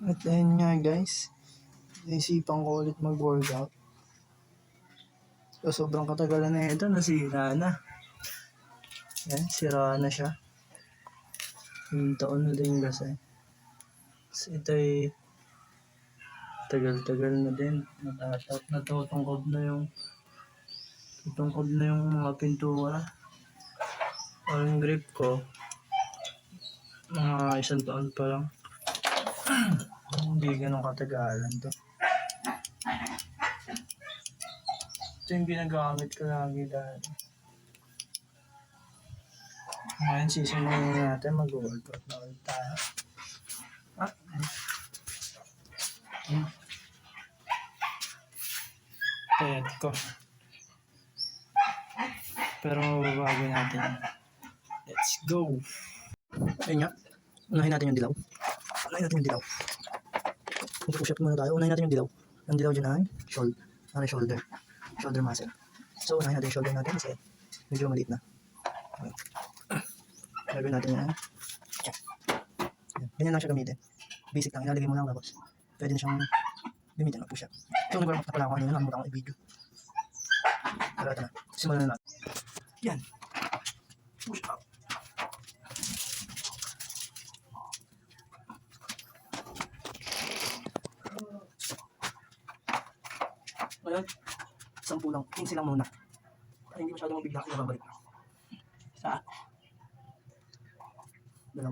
At ayun nga guys, naisipan ko ulit mag-workout. So sobrang katagalan na ito, nasira na. Yan, sira na siya. Yung taon na din kasi. So ito ay tagal-tagal na din. Natutungkod na yung mga pintura. O yung grip ko, mga isang taon pa lang. Hindi ganun katagalan to. Ito yung ginagamit ko lagi dahil. Ngayon sisimulan natin mag-workout na ulit tayo. Payat ko. Pero mababago natin. Let's go! Ayun nga. Unahin natin yung dilaw. Push-up muna tayo. Unahin natin yung dilaw. Ang dilaw dyan ay shoulder. Shoulder muscle. So unahin natin yung shoulder natin kasi medyo maliit na. Gagawin natin yan. Ganyan lang siya gamitin. Basic lang. Ilalagay mo lang tapos pwede na siyang gamitin ng push-up. So nag-warm up na pala ako kanina. Nakalimutan ko i-video. Pero ito na. Simulan na natin. Yan. Push up. Ngayon, 10 lang. 15 lang muna. Para hindi masyadong mabigla kaya babalik. Isa. 2. 3.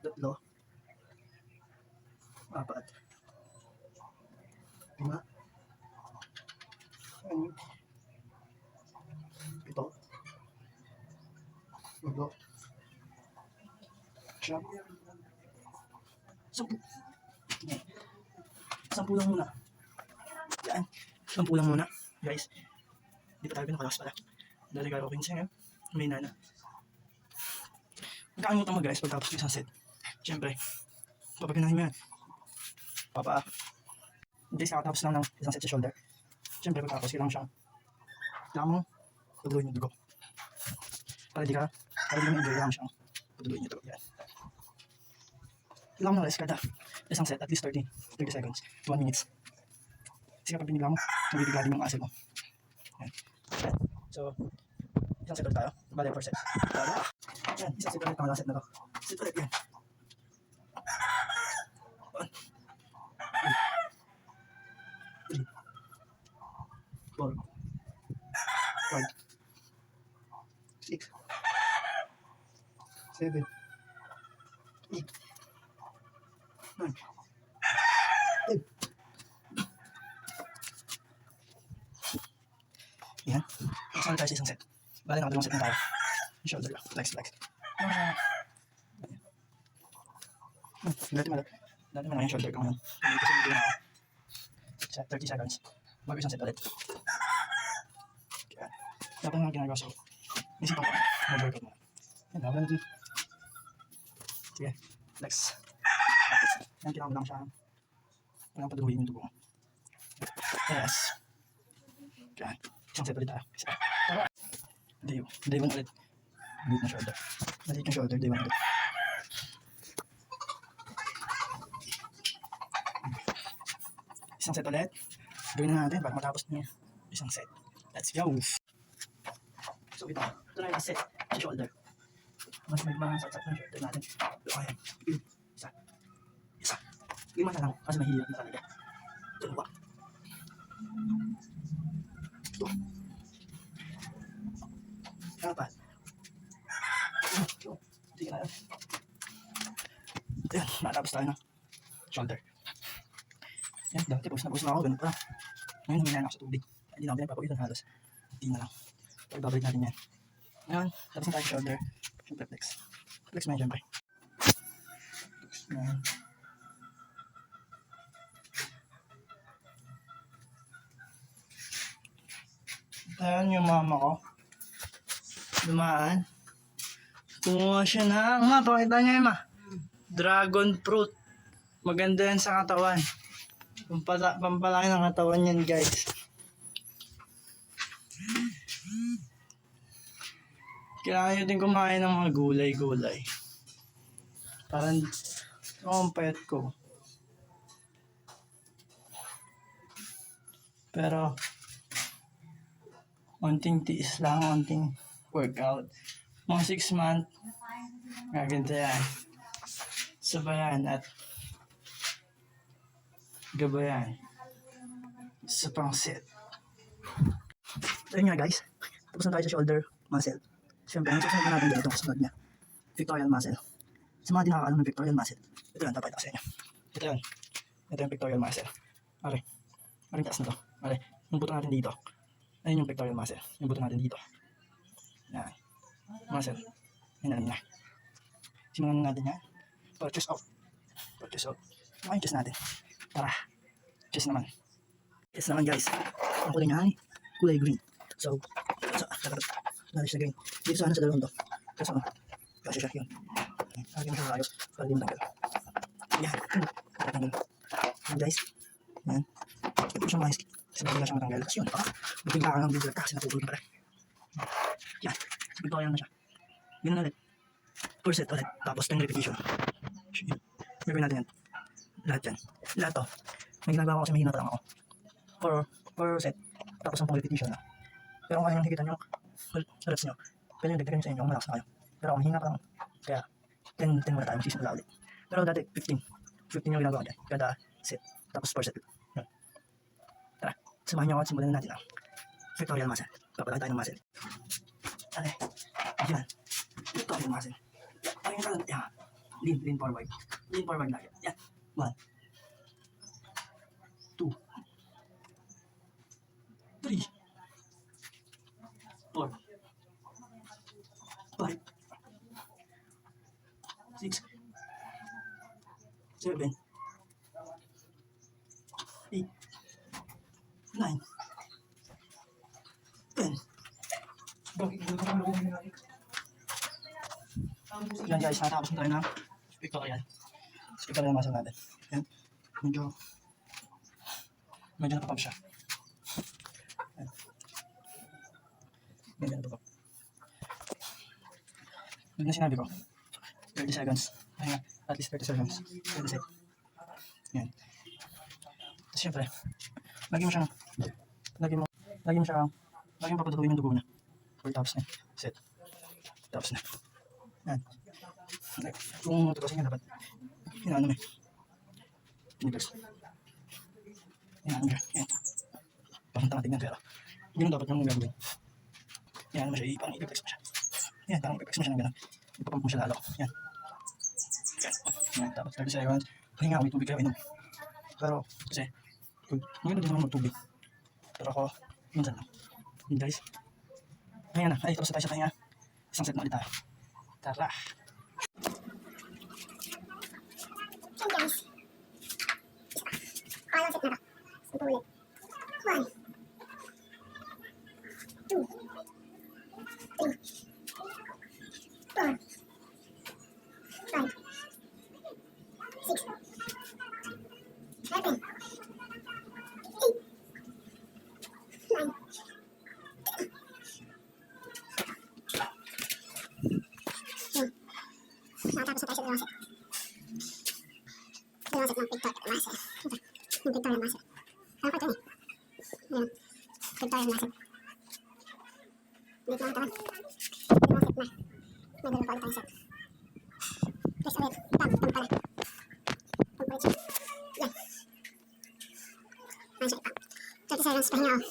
4. 5. 6. 7. 8. 9. 10. 10 lang muna. Yan. 10 lang muna. Guys. Hindi pa tayo pinakalakas pala. Dali ka rin siya. May nana. Magkakalimutan mo guys pagtapos ng isang set. Siyempre. Papaganahin mo yan. Hindi kakatapos lang ng isang set sa shoulder. Siyempre pagtapos kailangan siyang mo paduloy yung dugo. Para di mo enjoy lang siyang paduloy yung dugo. Yan. Kailangan mo na rest kada isang set at least 30 seconds to 1 minute. Kasi kapag binigla mo, nabibigla din yung muscle mo. Yan. So, isang set ulit tayo. Bale, first set. Yan, isang set ulit. Pangalang set na to. Set ulit yan. 1, 2, 3, 4, 5, 6, 7, 8, 9, 10. Yan. Saan tayo sa isang set? Bale, nakadalawang set na tayo. Shoulder lang. Flex. Dati mo na yung shoulder ko ngayon. Kasi hindi na ako. 30 seconds. Bago isang set ulit. Kaya, dapat nga ginagawa sa'yo. Isipan ko mag-workout mo. Yan, dapat natin. Sige, flex. Yan, kailangan ko lang siya. Kailangan paduhin yung dugo. Yes. Kaya, isang set ulit tayo. Day 1 ulit. Maliit na shoulder. Maliit na shoulder, day 1 ulit. Isang set ulit. Gawin na natin para matapos niya isang set. Let's go! So ito na yung set sa shoulder. Mas may mga saksak na shoulder natin. Pero ayan. Isa. 5 na lang kasi mahirap na talaga. 2. 4. 3 na yan. Ayan, natapos tayo ng shoulder. Yan, dati pag na ako, ganun pa. Ngayon, huminaan ako sa tubig. Hindi na ako pinapapawitan halos. Hindi na lang. Pero babalik natin yan. Ngayon, tapos na tayo shoulder. Siyempre flex. Flex mo yan, siyempre. Yan. Ayan yung mama ko. Dumaan. Kumuha siya ng, pakita niya yun, dragon fruit. Maganda yan sa katawan. Pampalaki ng katawan yan, guys. Kailangan nyo din kumain ng mga gulay-gulay. Parang ang payat ko. Pero, konting tiis lang, konting workout. Mga 6 months, gaganto yan. Sabayan at gabayan sa pang-set. So yun nga guys, tapos na tayo sa shoulder muscle. Siyempre, ang susunod na natin dito, itong kasunod niya, pectoral muscle. Sa mga di nakakaalam ng pectoral muscle, ito yan, dapat sa inyo. Ito yan, ito yung pectoral muscle. Okay, maring taas na to. Okay, yung buto natin dito, ayun yung pectoral muscle. Yung buto natin dito. Yan, muscle. Yan alam niya. Simulan natin yan. For chest out. For chest out. Ano yung chest natin? Tara, chest naman. Chest naman guys, ang kulay niya ay kulay green. So, nalis na green. Dito sana sa dalawang to. Kasi siya yun. Lagi mo siya ayos para di matanggal. Yan. Matanggal. Yan guys. Yan. Ito siya mais. Kasi bigla siya matanggal. Kasi yun. Bigla ka ng bigla kasi natutulog na pala. Yan. Bigla yan na siya. Yun ulit. 4 set ulit. Tapos 10 repetition. Gagawin natin yan. Lahat yan. Lahat to. May ginagawa ko kasi mahina pa lang ako. 4 set. Tapos 10 repetition na. Pero kung kayong nakikita nyo, reps nyo, pwede nyo dagdagan nyo sa inyo kung malakas na kayo. Pero ako mahina pa lang. Kaya 10 muna tayo. Magsisimula ulit. Pero dati 15. 15 yung ginagawa dyan. Kada set. Tapos 4 set. Yan. Tara. Samahan nyo ako at simulan na natin ang pectoral muscle. Papalag tayo ng muscle. Tara. Yan. Pectoral muscle. Ayun yung kalat. Yan. Lean forward. Lean forward lang. Yan. 1. 2. 3. 4. 5. 6. 7. 8. 9. 10. Yan guys, natapos na tayo ng pectoral. Pectoral muscle natin. Yan. Medyo napapag siya. Yan. Medyo napapag. Yun na sinabi ko. 30 seconds. Ayan, at least 30 seconds. 30 seconds. Yan. Tapos syempre, lagi mo papaduluin yung dugo niya. For tapos na. Set. Tapos na. Yan. Kung matutusin niya dapat, inaano mo eh. Piniplex. Yan. Parang tanga tignan pero, ganun dapat yung gagawin. Yan mo siya, parang ipiplex mo siya. Yan, parang ipiplex mo siya ng gano'n. Ipapump mo siya lalo. Yan. Yan, tapos 30 seconds. Pahinga, may tubig kayo inom. Pero, kasi, maganda din naman magtubig. Pero ako, minsan lang. Yun guys. Ayan na, ay tapos na tayo sa pahinga. Isang set na ulit tayo. Tara! Hey guys. Pangalang set na to. Sampu ulit. 1. 2. 3. 4. 5. 6. 7. 8. 9. 10. Nakatapos na tayo sa dalawang set. Dalawang set ng pectoral muscle. Ito, yung pectoral muscle. Ano ko ito eh? Ayan, pectoral muscle. Ulit na ang tawan. Dalawang set na. May dalawa pa ulit tayong set. Press ulit. Pump pala. Pump ulit siya. Yan. Ayan siya ipump. 30 seconds, pahinga ako.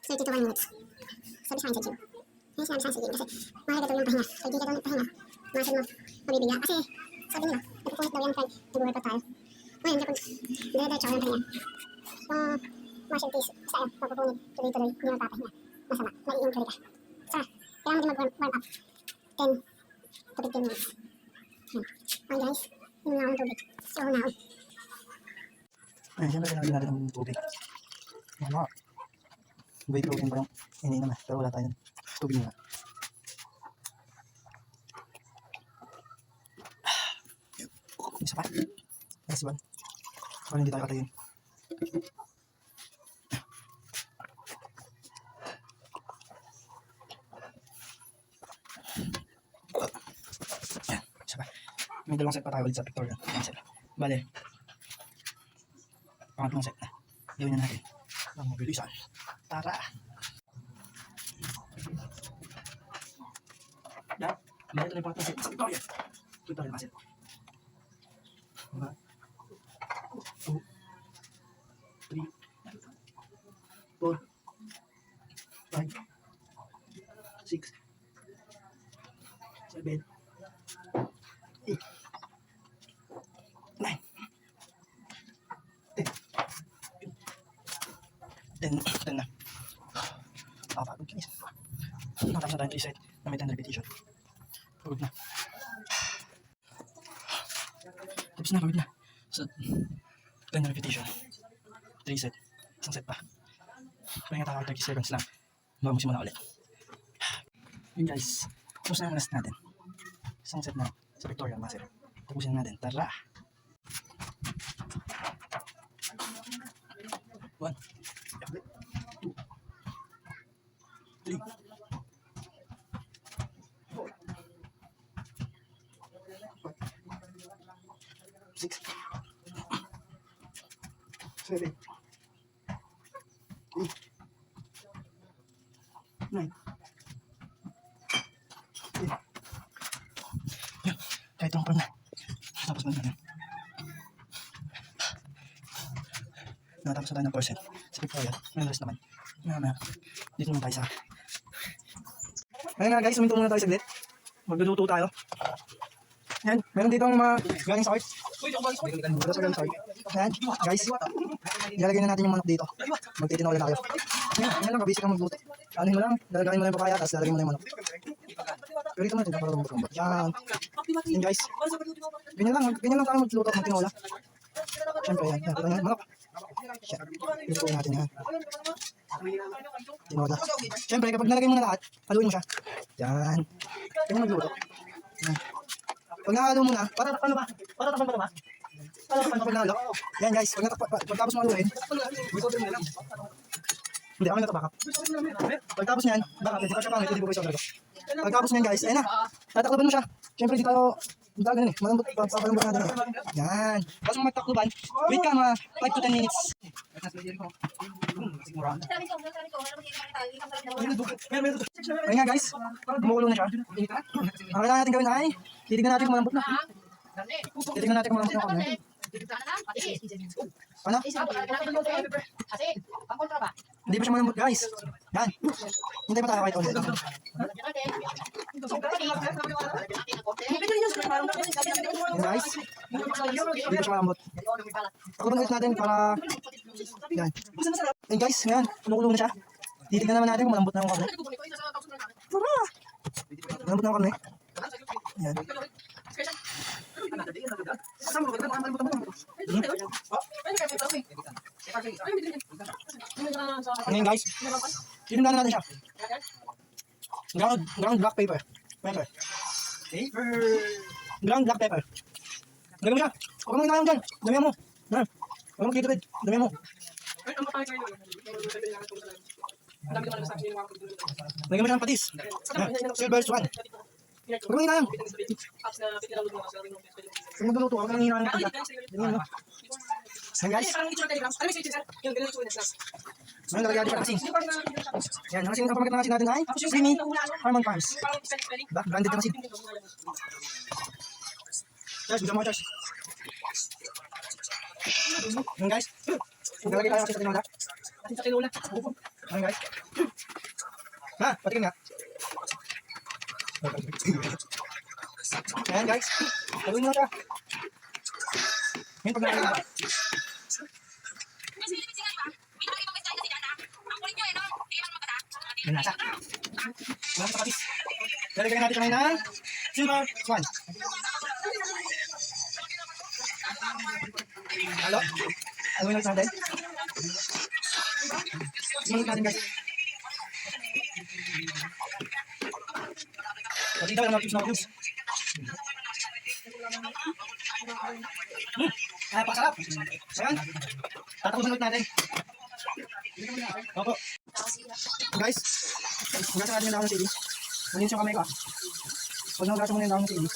30 to 1 minutes. Sabi sa akin sa gym. Ngayon sinabi sa akin sa gym kasi mahalaga daw yung pahinga. Pag di ka daw nagpahinga, muscle mo mabibigla. Kasi sabi nila, nagpupunit daw yan pag nag-workout tayo. Ngayon kapag dire-diretso ako ng pahinga, yung muscle piece sa iyo, papupunit tuloy-tuloy, hindi mapapahinga. Masama, nai-injury ka. Saka, kailangan mo din mag-warm up 10 to 15 minutes. Yan. Okay guys, inom na ako ng tubig. So now, Ayan, siyempre sinagin natin ng tubig. Wala. Whey protein pa yung ininom eh. Pero wala tayong tubig na. Isa pa. Last one. Para hindi tayo katayin. Yan. Isa pa. may dalawang set pa tayo ulit sa pictorial muscle. Bale, pangatlong set na. Gawin na natin. Ang mabilisan. Tara! Yan. Bale, ito na yung pangatlong set sa pictorial. Pictorial muscle. 1, 2, 3, 4, 5, 6, 7, 8, 9, 10 na. Nakapagod guys. Nakatapos na tayo 3 set na may 10 repetition. Pagod na. Tapos na, pagod na. So, 10 repetition. 3 set. Isang set pa. Pahinga tayo 30 seconds lang. Bago simula ulit. Yun guys. Tapos na yung rest natin. Isang set na sa pictorial muscle. Tapusin na natin. Tara! 1, 2, 3, 4, 6, 7, 8, 9, 10. Yun, kahit ang pang na. Tapos na natin. Natapos na tayo ng portion sa pictorial. Ngayon rest naman. Dito naman tayo sa... Ngayon nga guys, suminto muna tayo saglit. Magluluto tayo. Yan, meron dito ang mga galing sa art. Ito sa galing sa art. Yan, guys. Ilalagay na natin yung manok dito. Magtitinola tayo. Yan lang, kabisi kang magluto. Ano mo lang, lalagayin mo lang yung papaya, tapos lalagay mo na yung manok. Pero dito mo natin, para lumot-lumot. Yan. Yan guys. Ganyan lang tayo magluto at magtinola. Siyempre yan. Yan, ito na manok. Luto natin yan. Tinola. Siyempre, kapag nalagay mo na lahat, haluin mo siya. Yan. Kaya mo nagluto. Yan. Pag nakahalo mo na, patatapal ba? Patatapal ba? Patatapal na halo. Yan guys, pagtapos mo haluin. Hindi, kami natabakap. Pagtapos niyan, baka, hindi pa siya pangit, hindi po ba siya talaga. Pagtapos niyan guys, ayun na. Tatakloban mo siya. Siyempre, di tayo, ganun eh. Malambot, papalambot natin eh. Yan. Tapos mo magtakloban, wait ka mga 5 to 10 minutes. Ayun nga guys, kumukulo na siya. Ang kailangan natin gawin ay, titignan natin kung malambot na. Titignan natin kung malambot na kami. Ano? Hindi pa siya malambot guys. Yan. Hintay pa tayo kahit ulit. Yan guys. Hindi pa siya malambot. Takutan ulit natin para... Yan. Yan guys, ngayon. Kumukulo na siya. Titignan naman natin kung malambot na yung kami. Malambot na yung kami. Yan. Ngayon guys, tinimla na natin siya. Ground black pepper. Ground black pepper. Lagyan mo siya. Huwag mo inayang dyan. Damihan mo. Huwag mo kitipid. Damihan mo. Lagyan mo siya ng patis. Silver swan. Huwag mo inayang. Huwag magluluto. Huwag nang hinayang ng pagka. Damihan mo. Yan guys. Ngayon nalagyan natin siya kasing. Yan, ang kasing ang pamagat ng kasing natin ay Creamy Harmon Farms. Branded na kasing. Guys, bigyan mo Charles. Yan guys. Nalagay tayo kasi sa tinola. Yan guys. Ha, patikin nga. Yan guys. Haluin mo siya. Ngayon pag nalagay na. Yan nasa. Wala sa patis. Lalagyan natin kamay ng Silver Swan. Halo? Haluin natin natin. Sumunod natin guys. Pati daw yung mga tips na tips. Pasarap. Ayan. Tatapusin ulit natin. Opo. Guys, hugasan natin yung dahon ng sili. Malinis yung kamay ko. Pag nahugasan mo na yung dahon ng sili.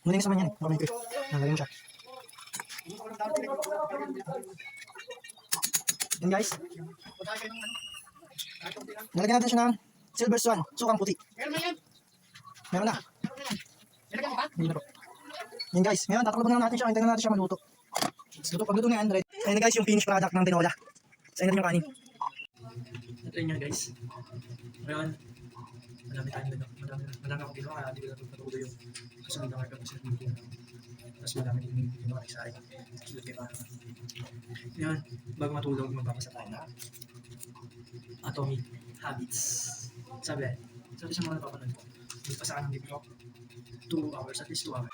Muna yung sa man yan. Baka may quick. Nalagyan mo siya. Yan guys. Nalagyan natin siya ng silver swan. Sukang puti. Meron na. Hindi na po. Yan guys. Ngayon tatakloban na natin siya. Hintayin na natin siya maluto. Luto. Pag luto na yan, ready. Ayan na guys yung finished product ng tinola. Sa natin yung kanin. Ito yun guys. Ngayon, madami akong ginawa kaya hindi ko natutuloy yung kasunod ng arka kasi hindi ko na. Tapos madami din yung ginawa sa akin. Sulit kay Mara. Ngayon, bago matulog, magbabasa tayo na Atomic Habits. Sabi sa mga napapanood ko, magpasa ka ng libro 2 hours, at least 2 hours.